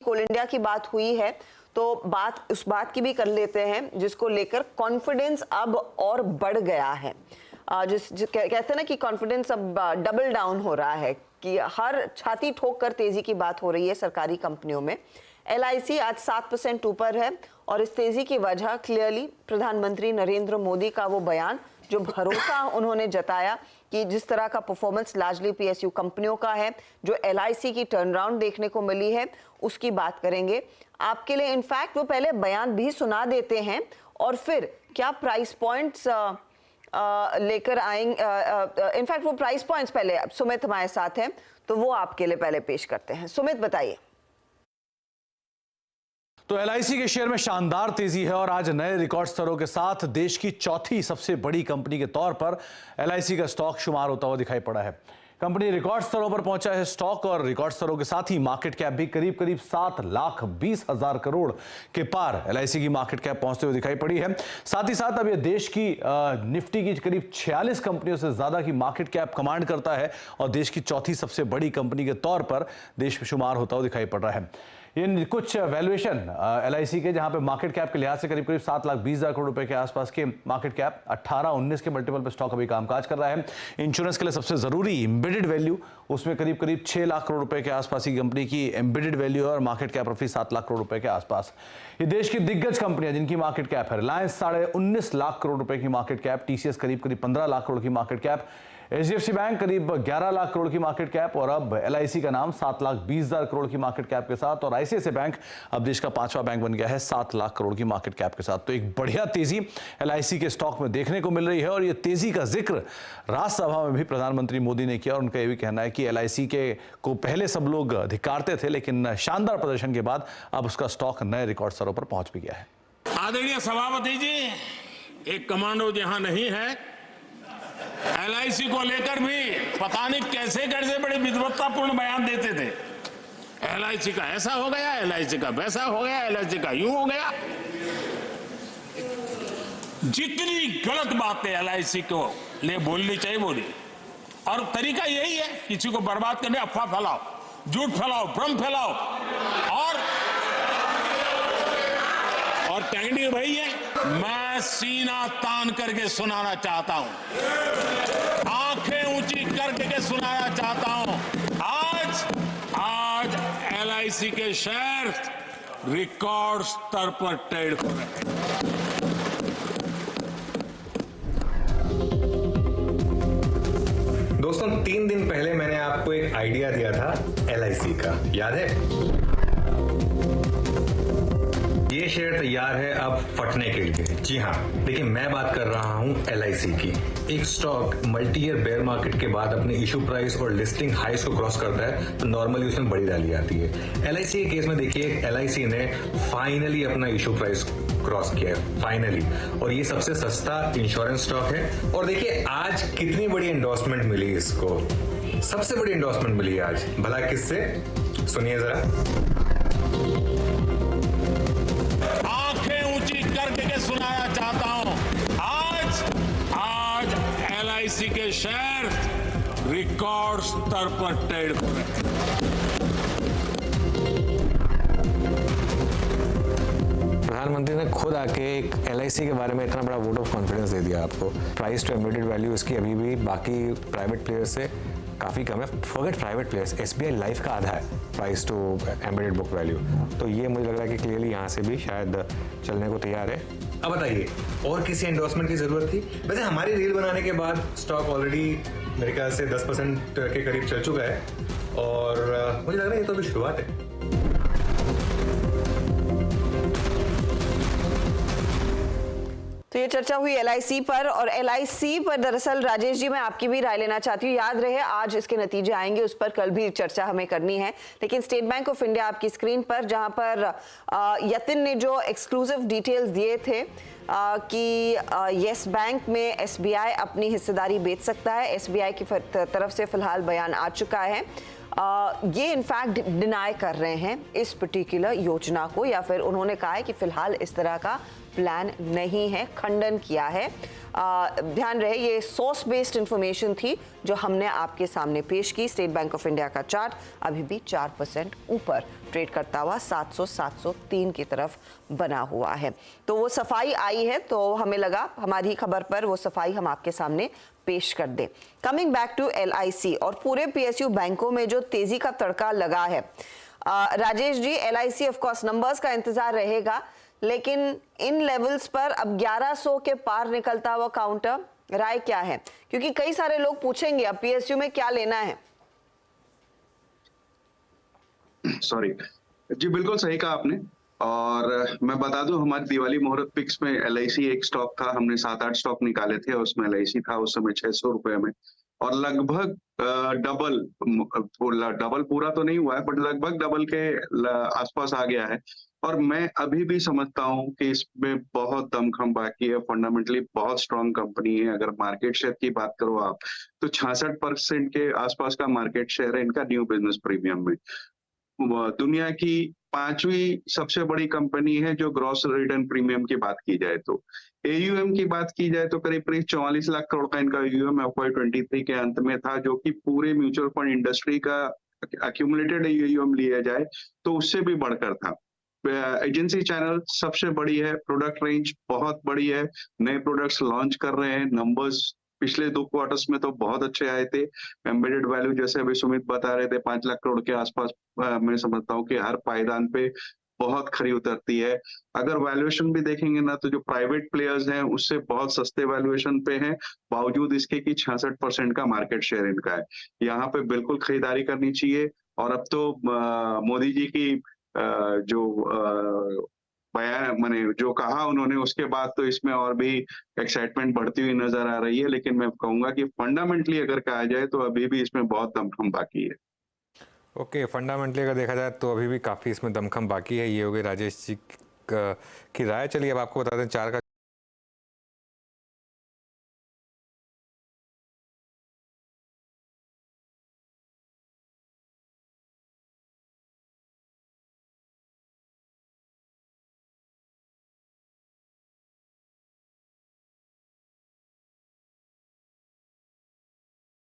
कोल India की बात हुई है तो बात उस बात की भी कर लेते हैं जिसको लेकर कॉन्फिडेंस अब और बढ़ गया है। कहते हैं ना कि कॉन्फिडेंस अब डबल डाउन हो रहा है कि हर छाती ठोक कर तेजी की बात हो रही है सरकारी कंपनियों में। LIC आज 7% ऊपर है और इस तेजी की वजह क्लियरली प्रधानमंत्री नरेंद्र मोदी का वो बयान, जो भरोसा उन्होंने जताया कि जिस तरह का परफॉर्मेंस लार्जली PSU कंपनियों का है, जो LIC की टर्नराउंड देखने को मिली है, उसकी बात करेंगे आपके लिए। इनफैक्ट वो पहले बयान भी सुना देते हैं और फिर क्या प्राइस पॉइंट्स लेकर आएंगे। इनफैक्ट वो प्राइस पॉइंट्स पहले सुमित हमारे साथ हैं तो वो आपके लिए पहले पेश करते हैं। सुमित बताइए। तो LIC के शेयर में शानदार तेजी है और आज नए रिकॉर्ड स्तरों के साथ देश की चौथी सबसे बड़ी कंपनी के तौर पर LIC का स्टॉक शुमार होता हुआ दिखाई पड़ा है। कंपनी रिकॉर्ड स्तरों पर पहुंचा है स्टॉक और रिकॉर्ड स्तरों के साथ ही मार्केट कैप भी करीब 7,20,000 करोड़ के पार LIC की मार्केट कैप पहुंचते हुए दिखाई पड़ी है। साथ ही साथ अब यह देश की निफ्टी की करीब 46 कंपनियों से ज्यादा की मार्केट कैप कमांड करता है और देश की चौथी सबसे बड़ी कंपनी के तौर पर देश में शुमार होता हुआ दिखाई पड़ रहा है। ये कुछ वैल्यूएशन LIC के, जहां पे मार्केट कैप के लिहाज से करीब 7,20,000 करोड़ रुपए के आसपास के मार्केट कैप 18-19 के मल्टीपल पे स्टॉक अभी कामकाज कर रहा है। इंश्योरेंस के लिए सबसे जरूरी एम्बेडेड वैल्यू, उसमें करीब 6 लाख करोड़ रुपए के आसपास की कंपनी की एम्बेडेड वैल्यू है और मार्केट कैप रफी 7 लाख करोड़ रुपए के आसपास। ये देश की दिग्गज कंपनियां जिनकी मार्केट कैप है, रिलायंस 19.5 लाख करोड़ रुपए की मार्केट कैप, TCS करीब 15 लाख करोड़ की मार्केट कैप, HDFC बैंक करीब 11 लाख करोड़ की मार्केट कैप और अब LIC का नाम 7,20,000 करोड़ की मार्केट कैप के साथ और ICICI बैंक अब देश का 5वां बैंक बन गया है 7 लाख करोड़ की मार्केट कैप के साथ। तो एक बढ़िया तेजी LIC के स्टॉक में देखने को मिल रही है और ये तेजी का जिक्र राज्यसभा में भी प्रधानमंत्री मोदी ने किया और उनका यह भी कहना है कि LIC के को पहले सब लोग धिक्कारते थे, लेकिन शानदार प्रदर्शन के बाद अब उसका स्टॉक नए रिकॉर्ड स्तरों पर पहुंच भी गया है। आदरणीय सभापति जी, एक कमांडो जहां नहीं है, LIC को लेकर भी पता नहीं कैसे कैसे बड़े विद्वत्तापूर्ण बयान देते थे। LIC का ऐसा हो गया, LIC का वैसा हो गया, LIC का यूं हो गया। जितनी गलत बातें LIC को ले बोलनी चाहिए बोली, और तरीका यही है किसी को बर्बाद करने, अफवाह फैलाओ, झूठ फैलाओ, भ्रम फैलाओ और टेक्निक वही है। मैं सीना तान करके सुनाना चाहता हूं, आंखें ऊंची करके सुनाना चाहता हूं, आज LIC के शेयर रिकॉर्ड स्तर पर ट्रेड हो रहे हैं। दोस्तों, 3 दिन पहले मैंने आपको एक आइडिया दिया था LIC का, याद है? ये शेयर तैयार है अब फटने के लिए। जी हाँ, लेकिन मैं बात कर रहा हूँ LIC की। एक stock multi year bear market के बाद अपने इशू प्राइस और लिस्टिंग हाइस को क्रॉस करता है तो नॉर्मली उसमें बड़ी रैली आती है। LIC के केस में देखिए, LIC ने फाइनली अपना इशू प्राइस क्रॉस किया है, फाइनली, और ये सबसे सस्ता इंश्योरेंस स्टॉक है। और देखिए आज कितनी बड़ी एंडोर्समेंट मिली इसको, सबसे बड़ी एंडोर्समेंट मिली आज। भला किससे? सुनिए जरा। करके सुनाना चाहता हूं, आज LIC के शेयर रिकॉर्ड स्तर पर ट्रेड हो रहे हैं। प्रधानमंत्री ने खुद आके एक LIC के बारे में इतना बड़ा वोट ऑफ कॉन्फिडेंस दे दिया आपको। प्राइस टू एम्बेडेड वैल्यू इसकी अभी भी बाकी प्राइवेट प्लेयर्स से काफ़ी कम है। Forget private players, SBI life का आधा है price to embedded book value. तो ये मुझे लग रहा है कि क्लियरली यहाँ से भी शायद चलने को तैयार है। अब बताइए, और किसी एंडोर्समेंट की जरूरत थी? वैसे हमारी रील बनाने के बाद स्टॉक ऑलरेडी मेरे ख्याल से 10% के करीब चल चुका है और मुझे लग रहा है ये तो अभी शुरुआत है। तो ये चर्चा हुई LIC पर और LIC पर दरअसल राजेश जी मैं आपकी भी राय लेना चाहती हूँ। याद रहे आज इसके नतीजे आएंगे, उस पर कल भी चर्चा हमें करनी है, लेकिन स्टेट बैंक ऑफ इंडिया आपकी स्क्रीन पर, जहां पर यतिन ने जो एक्सक्लूसिव डिटेल्स दिए थे कि येस बैंक में SBI अपनी हिस्सेदारी बेच सकता है। SBI की तरफ से फिलहाल बयान आ चुका है। ये इनफैक्ट डिनाई कर रहे हैं इस पर्टिकुलर योजना को, या फिर उन्होंने कहा है कि फिलहाल इस तरह का प्लान नहीं है, खंडन किया है। ध्यान रहे ये सोर्स बेस्ड इंफॉर्मेशन थी जो हमने आपके सामने पेश की। स्टेट बैंक ऑफ इंडिया का चार्ट अभी भी 4% ऊपर ट्रेड करता हुआ 700 703 की तरफ बना हुआ है। तो वो सफाई आई है, तो हमें लगा हमारी खबर पर वो सफाई हम आपके सामने पेश कर दें। कमिंग बैक टू LIC और पूरे PSU बैंकों में जो तेजी का तड़का लगा है, Rajesh ji, LIC of course numbers का इंतजार रहेगा, लेकिन इन लेवल्स पर अब 1100 के पार निकलता हुआ काउंटर, राय क्या है? क्योंकि कई सारे लोग पूछेंगे अब PSU में क्या लेना है। सॉरी जी, बिल्कुल सही कहा आपने। और मैं बता दूं, हमारी दिवाली मुहूर्त पिक्स में LIC एक स्टॉक था, हमने 7-8 स्टॉक निकाले थे, उसमें LIC था उस समय 600 रुपए में, और लगभग डबल पूरा तो नहीं हुआ है, बट लगभग डबल के आसपास आ गया है। और मैं अभी भी समझता हूं कि इसमें बहुत दमखम बाकी है, फंडामेंटली बहुत स्ट्रांग कंपनी है। अगर मार्केट शेयर की बात करो आप, तो 66% के आसपास का मार्केट शेयर है इनका न्यू बिजनेस प्रीमियम में। दुनिया की 5वीं सबसे बड़ी कंपनी है जो ग्रॉस रिटर्न प्रीमियम की बात की जाए तो। AUM की बात की जाए तो करीब 44 लाख करोड़ का इनका AUM FY23 के अंत में था, जो कि पूरे म्यूचुअल फंड इंडस्ट्री का एक्यूमुलेटेड AUM लिया जाए तो उससे भी बढ़कर था। एजेंसी चैनल सबसे बड़ी है, प्रोडक्ट रेंज बहुत बड़ी है, नए प्रोडक्ट्स लॉन्च कर रहे हैं। नंबर्स पिछले 2 क्वार्टर्स में तो बहुत अच्छे आए थे। एम्बेडेड वैल्यू जैसे अभी सुमित बता रहे थे 5 लाख करोड़ के आसपास, मैं समझता हूँ कि हर पायदान पे बहुत खरी उतरती है। अगर वैल्यूएशन भी देखेंगे ना, तो जो प्राइवेट प्लेयर्स हैं उससे बहुत सस्ते वैल्यूएशन पे हैं, बावजूद इसके कि 66% का मार्केट शेयर इनका है। यहाँ पे बिल्कुल खरीदारी करनी चाहिए। और अब तो मोदी जी की जो बयान मैंने जो कहा उन्होंने, उसके बाद तो इसमें और भी एक्साइटमेंट बढ़ती हुई नजर आ रही है। लेकिन मैं कहूंगा कि फंडामेंटली अगर कहा जाए तो अभी भी इसमें बहुत दमखम बाकी है। ओके, फंडामेंटली अगर देखा जाए तो अभी भी काफ़ी इसमें दमखम बाकी है। ये हो गई राजेश जी की राय। चलिए अब आपको बता दें 4 का